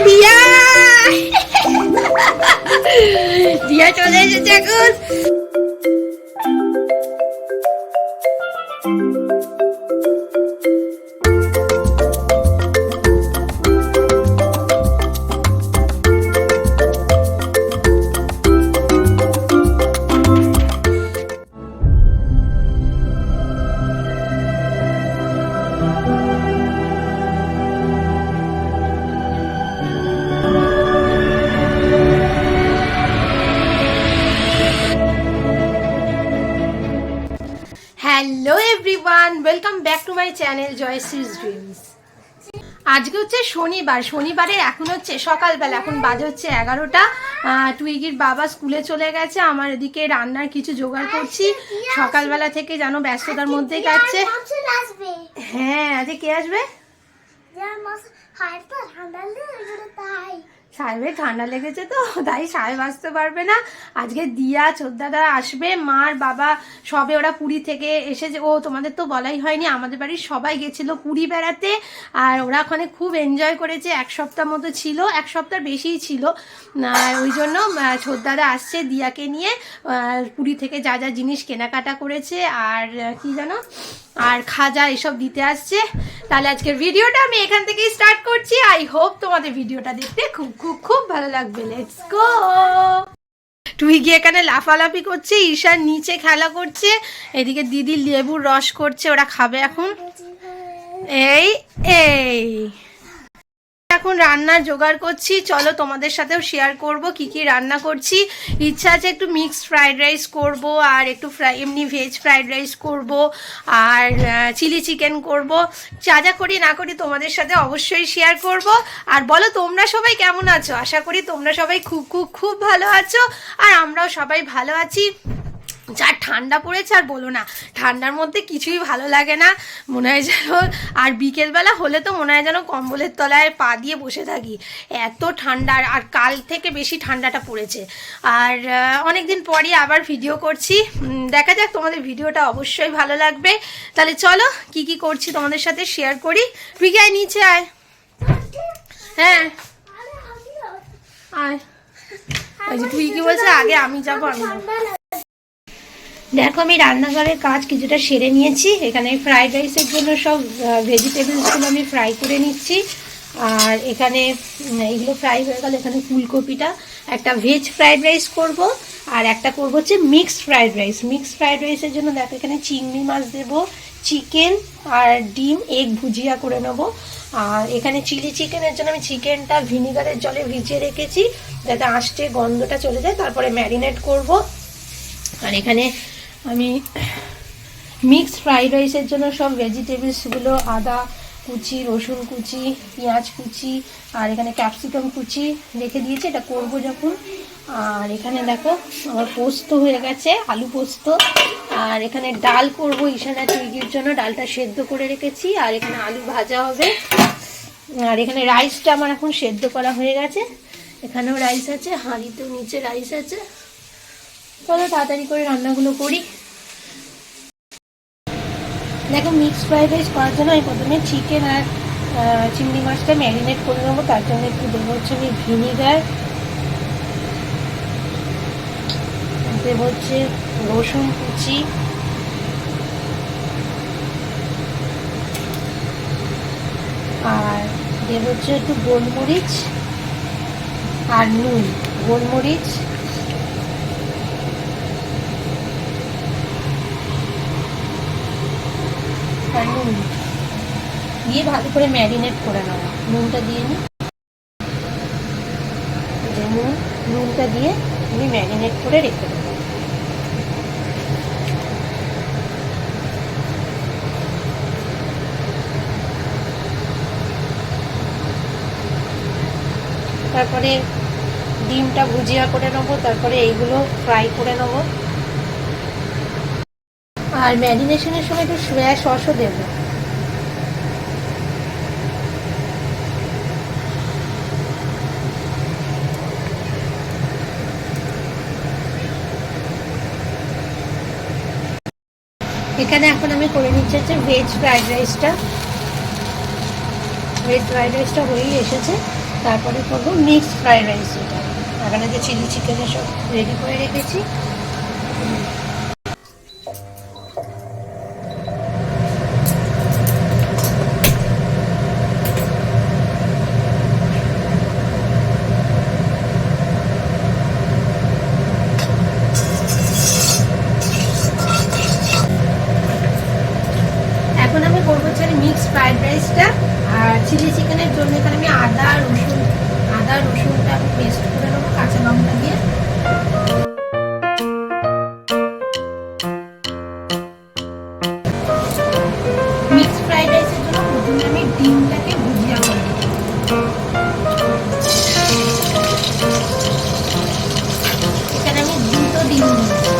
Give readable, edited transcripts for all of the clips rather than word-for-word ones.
দিয়া দিয়া চলে এসেছে এখন। Hello everyone, welcome back to my channel Jayashree's dreams. আজকে হচ্ছে শনিবারের এখন হচ্ছে সকালবেলা, এখন বাজে হচ্ছে 11টা। টুইগির বাবা স্কুলে চলে গেছে, আমার এদিকে রান্নার কিছু জোগাড় করছি। সকালবেলা থেকে জানো ব্যস্ততার মধ্যেই কাটছে। হ্যাঁ, আজকে কে আসবে? সাহেবের ঠান্ডা লেগেছে তো তাই সাহেব আসতে পারবে না। আজকে দিয়া ছোটদাদা আসবে, মার বাবা সবে ওরা পুরী থেকে এসেছে। ও তোমাদের তো বলাই হয়নি, আমাদের বাড়ির সবাই গেছিল পুরী বেড়াতে, আর ওরা ওখানে খুব এনজয় করেছে। এক সপ্তাহ মতো ছিল, এক সপ্তাহ বেশিই ছিল। ওই জন্য ছোটদাদা আসছে দিয়াকে নিয়ে, পুরী থেকে যা যা জিনিস কেনাকাটা করেছে আর কি জানো আর খাজা এসব দিতে আসছে। তাহলে আজকের ভিডিওটা আমি এখান থেকেই স্টার্ট করছি। আই হোপ তোমাদের ভিডিওটা দেখতে খুব খুব খুব ভালো লাগবে। Let's go. টুইগি এখানে লাফালাফি করছে, ঈশান নিচে খেলা করছে, এদিকে দিদি লেবুর রস করছে, ওরা খাবে এখন। এই এই এখন রান্নার জোগাড় করছি, চলো তোমাদের সাথেও শেয়ার করব কি কি রান্না করছি। ইচ্ছা আছে একটু মিক্সড ফ্রাইড রাইস করব, আর একটু এমনি ভেজ ফ্রাইড রাইস করব, আর চিলি চিকেন করব। যা যা করি না করি তোমাদের সাথে অবশ্যই শেয়ার করব। আর বলো তোমরা সবাই কেমন আছো? আশা করি তোমরা সবাই খুব খুব খুব ভালো আছো, আর আমরাও সবাই ভালো আছি। যা ঠান্ডা পড়েছে আর বলো না, ঠান্ডার মধ্যে কিছুই ভালো লাগে না, মনে হয় যেন। আর বিকেলবেলা হলে তো মনে হয় যেন কম্বলের তলায় পা দিয়ে বসে থাকি, এত ঠান্ডা। আর কাল থেকে বেশি ঠান্ডাটা পড়েছে। আর অনেকদিন পরই আবার ভিডিও করছি, দেখা যাক তোমাদের ভিডিওটা অবশ্যই ভালো লাগবে। তাহলে চলো কি কি করছি তোমাদের সাথে শেয়ার করি। তুই কি আয়, নিচে আয়। হ্যাঁ আয়। তুই কি বলছে আগে আমি যাবো? আমি দেখো আমি রান্নাঘরের কাজ কিছুটা সেরে নিয়েছি। এখানে ফ্রাইড রাইসের জন্য সব ভেজিটেবলসগুলো আমি ফ্রাই করে নিচ্ছি। আর এখানে এইগুলো ফ্রাই হয়ে গেল। এখানে ফুলকপিটা একটা ভেজ ফ্রাইড রাইস করব, আর একটা করব হচ্ছে mixed fried rice. Mixed fried রাইসের জন্য দেখো এখানে চিংড়ি মাছ দেবো, চিকেন আর ডিম এগ ভুজিয়া করে নেব। আর এখানে চিলি চিকেনের জন্য আমি চিকেনটা ভিনিগারের জলে ভিজিয়ে রেখেছি যাতে আঁশটে গন্ধটা চলে যায়, তারপরে ম্যারিনেট করব। আর এখানে আমি মিক্সড ফ্রাইড রাইসের জন্য সব ভেজিটেবলসগুলো আদা কুচি, রসুন কুচি, পেঁয়াজ কুচি, আর এখানে ক্যাপসিকাম কুচি রেখে দিয়েছি, এটা করবো যখন। আর এখানে দেখো আমার পোস্ত হয়ে গেছে, আলু পোস্ত। আর এখানে ডাল করব ঈশানা টুইগির জন্য, ডালটা সেদ্ধ করে রেখেছি। আর এখানে আলু ভাজা হবে। আর এখানে রাইসটা আমার এখন সেদ্ধ করা হয়ে গেছে, এখানেও রাইস আছে, হাঁড়িতেও নিচে রাইস আছে। চলো তাড়াতাড়ি করে রান্নাগুলো করি। দেখো মিক্সড ফ্রাইড রাইস করার জন্য আমি প্রথমে চিকেন আর চিংড়ি মাছটা ম্যারিনেট করে নেবো। তার জন্য একটু দেবো হচ্ছে আমি ভিনিগার, দেবো হচ্ছে রসুন কুচি, আর দেবো হচ্ছে একটু গোলমরিচ আর নুন। গোলমরিচ আর নুন দিয়ে ভালো করে ম্যারিনেট করে নেওয়া। নুনটা দিয়ে নিই, নুনটা দিয়ে আমি ম্যারিনেট করে রেখে দেবো। তারপরে ডিমটা ভুজিয়া করে নেবো, তারপরে এইগুলো ফ্রাই করে নেবো। আর ম্যারিনেশনের সময় একটু সয়া সসও দেবো। এখানে এখন আমি করে নিচ্ছি হচ্ছে ভেজ ফ্রাইড রাইসটা। ভেজ ফ্রাইড রাইসটা হয়েই এসেছে, তারপরে করবো মিক্সড ফ্রাইড রাইস। এটা এখানে যে চিলি চিকেনের সব রেডি করে রেখেছি। এখন আমি করবো হচ্ছে মিক্সড ফ্রাইড রাইসটা। আর চিলি চিকেনের জন্য এখানে আমি আদা রসুনটা আমি পেস্ট করে নেবো কাঁচা লঙ্কা দিয়ে। মিক্সড ফ্রাইড রাইসের জন্য প্রথমে আমি ডিমটাকে ভুজিয়া করে নেবো। এখানে আমি 2টো ডিম নিয়েছি।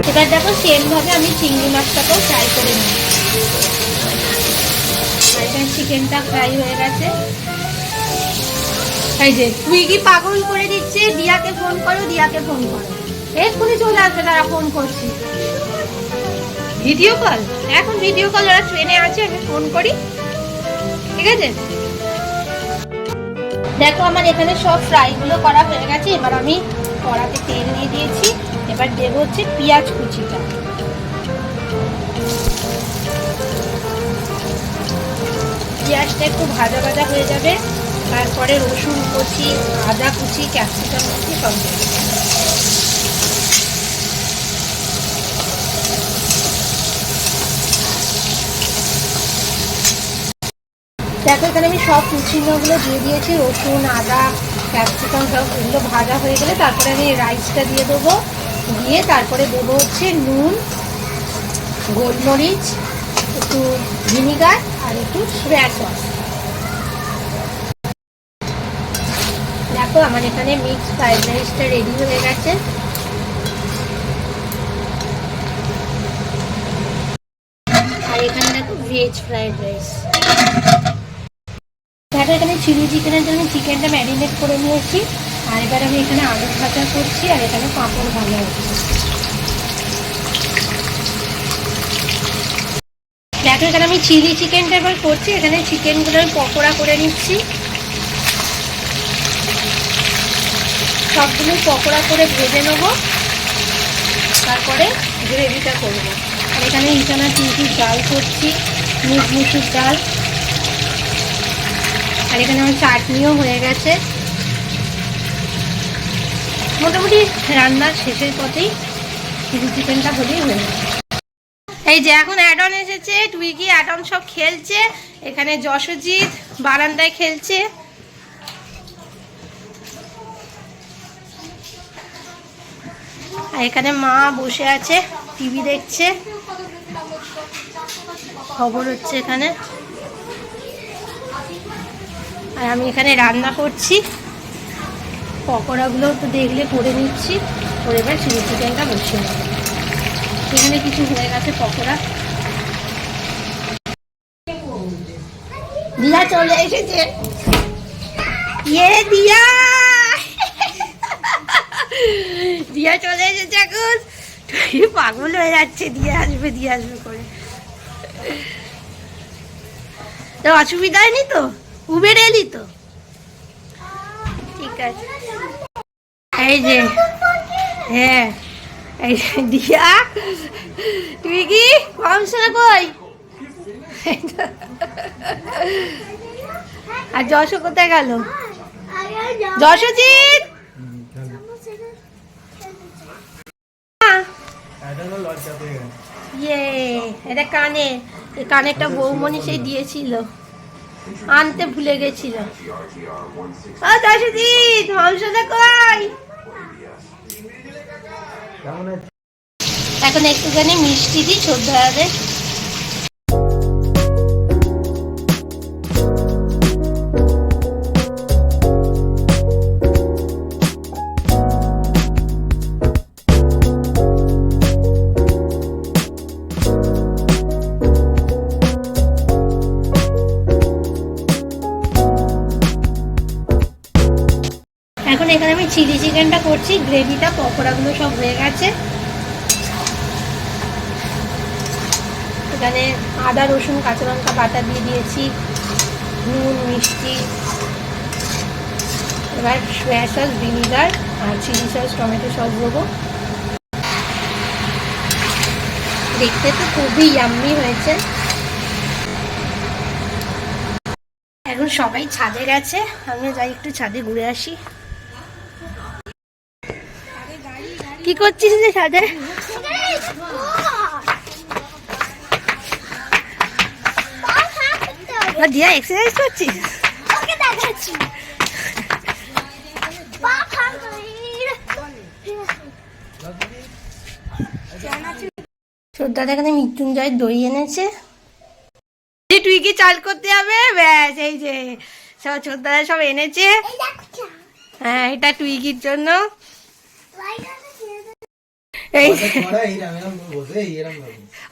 এবার দেখো সেম ভাবে আমি চিংড়ি মাছটাকেও ফ্রাই করে নিই। এখানে চিকেনটা ফ্রাই হয়ে গেছে। এই যে তুই কি পাগল করে দিচ্ছে, দিয়াকে ফোন করো, দিয়াকে ফোন করো, এক্ষুনি চলে আসবে, তারা ফোন করছি। ভিডিও কল, এখন ভিডিও কল, ওরা ট্রেনে আছে, আমি ফোন করি, ঠিক আছে? দেখো আমার এখানে সব ফ্রাইগুলো করা হয়ে গেছে। এবার আমি কড়াতে তেল দিয়ে দিয়েছি। এবার দেবো হচ্ছে পেঁয়াজ কুচিটা। পেঁয়াজটা একটু ভাজা ভাজা হয়ে যাবে, তারপরে রসুন কুচি, আদা কুচি, ক্যাপসিকাম কুচি সব দেবো। দেখো এখানে আমি সব কুচিগুলো দিয়ে দিয়েছি, রসুন, আদা, ক্যাপসিকাম সব এগুলো ভাজা হয়ে গেলে তারপরে আমি রাইসটা দিয়ে দেবো। দিয়ে তারপরে দেবো হচ্ছে নুন, গোলমরিচ, একটু ভিনিগার আর একটু সয়া সস। দেখো আমার এখানে মিক্সড ফ্রাইড রাইসটা রেডি হয়ে গেছে। আর এখানে দেখো ভেজ ফ্রাইড রাইস। দেখো এখানে চিলি চিকেনের জন্য চিকেনটা ম্যারিনেট করে নিয়েছি। আর এবার আমি এখানে আলু ভাজা করছি, আর এখানে পাঁপড় ভাজা হচ্ছে। দেখো এখানে আমি চিলি চিকেনটা এবার করছি। এখানে চিকেনগুলো আমি পকোড়া করে নিচ্ছি। সবগুলো পকোড়া করে ভেজে নেবো, তারপরে গ্রেভিটা করবো। আর এখানে ইটানা চিংড়ির ডাল করছি, মুসুর ডাল। আর এখানে আমার চাটনিও হয়ে গেছে। মোটামুটি রান্নার শেষের পথেই চিলি চিকেনটা হলেই হয়ে যাবে। এই যে এখন অ্যাডন এসেছে, টুইগি অ্যাডন সব খেলছে। এখানে যশজিৎ বারান্দায় খেলছে। আর এখানে মা বসে আছে, টিভি দেখছে, খবর হচ্ছে এখানে। আর আমি এখানে রান্না করছি, পকোড়াগুলো তো দেখলে করে নিচ্ছি। করে এবার চিলি চিকেনটা বসিয়ে নেব। এখানে কিছু হয়ে গেছে পকোড়া। দিয়া চলে এসেছে। ইয়ে দিয়া, দিয়া চলে এসেছে। এখন পাগল হয়ে যাচ্ছে, দিয়ে আসবে করে। তো অসুবিধা হয়নি তো? উবের এলি তো? ঠিক আছে। এই যে হ্যাঁ এই দিয়া তুই কি মামসোনা কই? আর যশ কোথায় গেল? যশজিৎ ইয়ে এটা কানে, এই কানেরটা বৌমনি সেই দিয়েছিল, আনতে ভুলে গেছিল। যশজিৎ মামসোনা কই? এখন একটুখানি মিষ্টি দিই ছোটদাদের। এখন এখানে আমি চিলি চিকেনটা করছি, গ্রেভিটা পকোড়াগুলো সব হয়ে গেছে। এখানে আদা রসুন কাঁচা লঙ্কা বাটা দিয়ে দিয়েছি, নুন মিষ্টি, এবার সয়া সস ভিনিগার আর চিলি সস টমেটো সস দেবো। দেখতে তো খুবই ইয়াম্মি হয়েছে। এখন সবাই ছাদে গেছে, আমিও যাই একটু ছাদে ঘুরে আসি। কি করছিস রে ছাদে? দিয়া এক্সারসাইজ করছিস? ছোটদাদা এখানে মৃত্যুঞ্জয় দই এনেছে, তুই কি চাল করতে হবে ব্যাস। এই যে সব ছোটদাদা সব এনেছে। হ্যাঁ এটা টুইকির জন্য।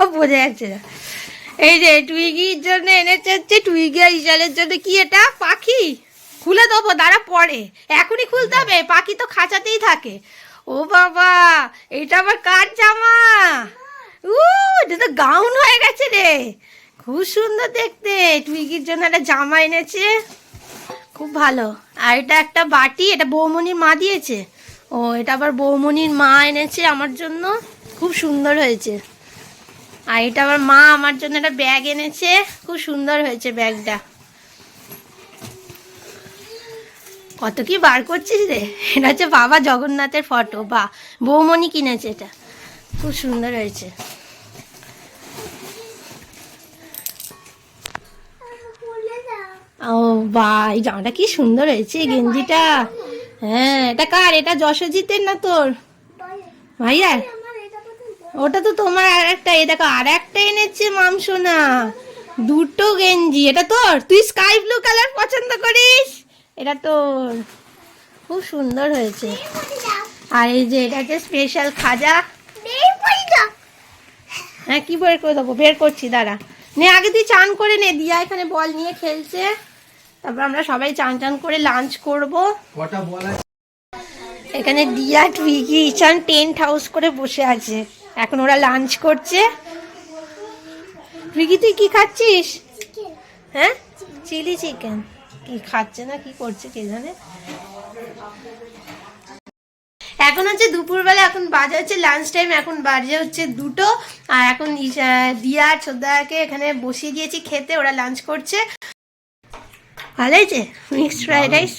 ও বোঝা যাচ্ছে না। এই যে টুইগির জন্য এনেছে হচ্ছে টুইগি আর ইশালের জন্য কি এটা পাখি, খুলে দেবো দাঁড়া পরে, এখনই খুলতে হবে, পাখি তো খাঁচাতেই থাকে। ও বাবা এটা আবার কার জামা? এটা তো গাউন হয়ে গেছে রে, খুব সুন্দর দেখতে। টুইগির জন্য একটা জামা এনেছে, খুব ভালো। আর এটা একটা বাটি, এটা বৌমনির মা দিয়েছে। ও এটা আবার বৌমনির মা এনেছে আমার জন্য, খুব সুন্দর হয়েছে। আর এটা আবার মা আমার জন্য একটা ব্যাগ এনেছে, খুব সুন্দর হয়েছে ব্যাগটা। কত কি বার করছিস রে? এটা হচ্ছে বাবা জগন্নাথের ফটো, বা বৌমনি কিনেছে, এটা খুব সুন্দর হয়েছে। ও বা এই জামাটা কি সুন্দর হয়েছে, গেঞ্জিটা। হ্যাঁ এটা কার? এটা যশজিতের না তোর ভাইয়ার? ওটা তো তোমার আর একটা। এই দেখো আর একটা এনেছে মামসোনা, দুটো গেঞ্জি। এটা তোর? তুই স্কাই ব্লু কালার পছন্দ করিস, এটা তোর, খুব সুন্দর হয়েছে। আর এই যে এটা হচ্ছে স্পেশাল খাজা। হ্যাঁ কি বের করে দেবো? বের করছি দাঁড়া। নে আগে তুই চান করে নে। দিয়া এখানে বল নিয়ে খেলছে, তারপর আমরা সবাই চান টান করে লাঞ্চ করবো। এখানে দিয়া টুইগি ইশান টেন্ট হাউস করে বসে আছে, এখন ওরা লাঞ্চ করছে। টুইগি তুই কি খাচ্ছিস? হ্যাঁ চিলি চিকেন। কি খাচ্ছে না কি করছে কে জানে। এখন হচ্ছে দুপুরবেলা, এখন বাজে হচ্ছে লাঞ্চ টাইম, এখন বাজে হচ্ছে 2টো। আর এখন দিয়া আর ছোটদাকে এখানে বসিয়ে দিয়েছি খেতে, ওরা লাঞ্চ করছে। ভালো হয়েছে মিক্সড ফ্রাইড রাইস?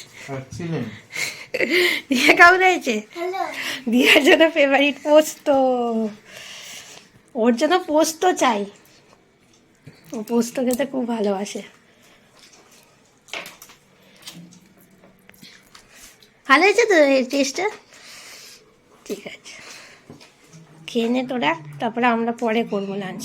দিয়া কেমন হয়েছে? দিয়ার জন্য ফেভারিট পোস্ত, ওর জন্য পোস্ত চাই, ও পোস্ত খেতে খুব ভালোবাসে। ভালো হয়েছে তো এই টেস্টটা? ঠিক আছে খেয়ে নে তোরা, তারপরে আমরা পরে করবো লাঞ্চ।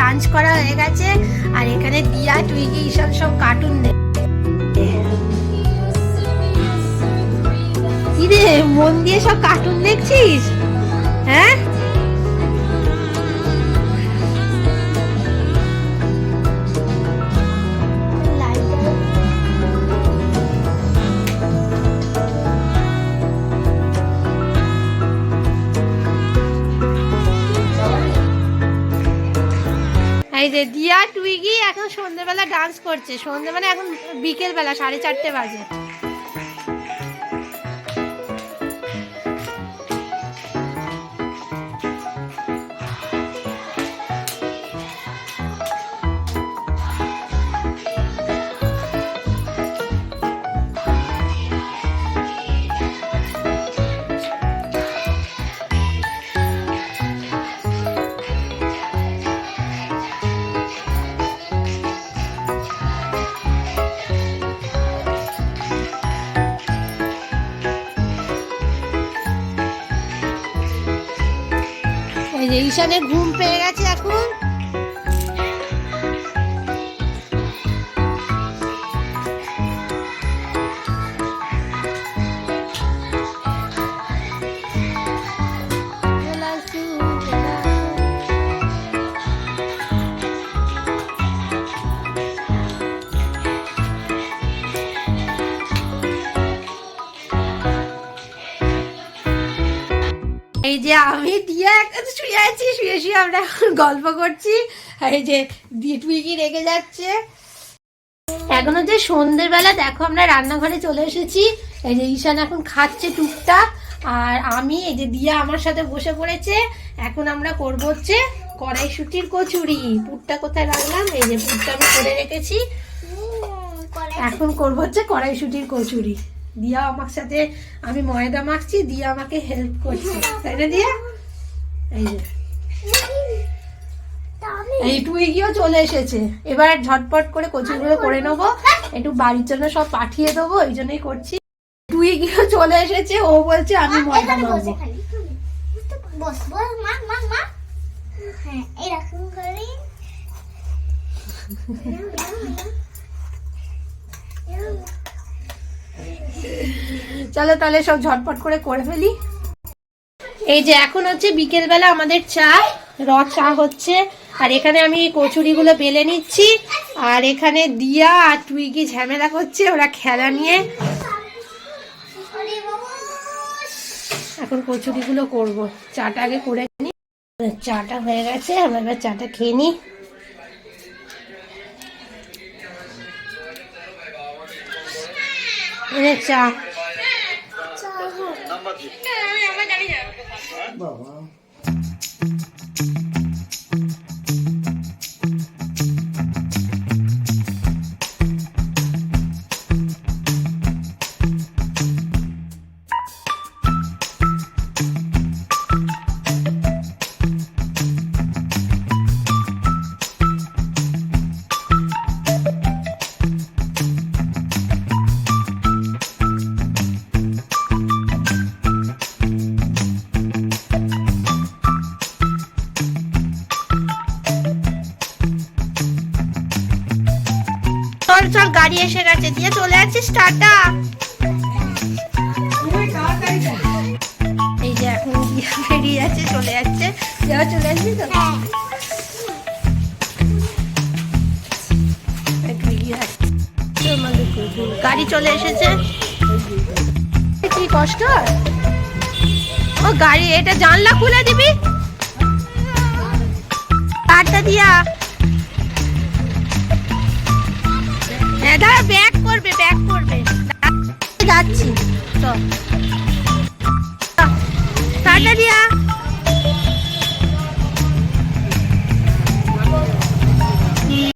লাঞ্চ করা হয়ে গেছে, আর এখানে দিয়া টুইগি ঈশান সব কার্টুন কি রে মন দিয়ে সব কার্টুন দেখছিস? হ্যাঁ এই যে দিয়া টুইগি এখন সন্ধ্যেবেলা ডান্স করছে। সন্ধ্যে মানে এখন বিকেল বেলা 4:30 বাজে। এই যে ঈশানের ঘুম পেয়ে গেছে এখন। এই যে আমি দিয়া একসাথে শুয়ে আছি, শুয়ে শুয়ে আমরা এখন গল্প করছি। এই যে টুইকি রেগে যাচ্ছে। এখন হচ্ছে সন্ধ্যের বেলা, দেখো আমরা রান্নাঘরে চলে এসেছি। এই যে ঈশান এখন খাচ্ছে টুকটাক, আর আমি এই যে দিয়া আমার সাথে বসে পড়েছে। এখন আমরা করবো হচ্ছে কড়াইশুটির কচুরি। পুরটা কোথায় রাখলাম? এই যে পুরটা আমি করে রেখেছি। এখন করবো হচ্ছে কড়াইশুটির কচুরি। দিয়া আমার সাথে, আমি ময়দা মাখছি, দিয়া আমাকে হেল্প করছে, তাই না দিয়া? এই যে এই টুইগিও চলে এসেছে। এবার ঝটপট করে কচুরিগুলো করে নেবো, একটু বাড়ির জন্য সব পাঠিয়ে দেবো, এই জন্যই করছি। টুইগিও চলে এসেছে, ও বলছে আমি ময়দা মাখবো। চলো তাহলে সব ঝটপট করে ফেলি। এই যে এখন হচ্ছে বিকেল বেলা আমাদের চা, চা হচ্ছে। আর এখানে আমি কচুরিগুলো বেলে নিচ্ছি, আর এখানে দিয়া আর টুইগি ঝামেলা করছে, ওরা খেলা নিয়ে। এখন কচুরিগুলো করব, চাটা আগে করে নি। চাটা হয়ে গেছে, আমরা এবার চাটা খেয়ে নিই। চা বাবা চল গাড়ি এসে গেছে, দিয়ে চলে যাচ্ছিস, টাটা। এই যে এখন বেরিয়ে যাচ্ছে, চলে যাচ্ছে, চলে আসবি তো। গাড়ি চলে এসেছে, কি কষ্ট। ও গাড়ি, এটা জানলা খুলে দিবি, তারটা দিয়া। দাঁড়া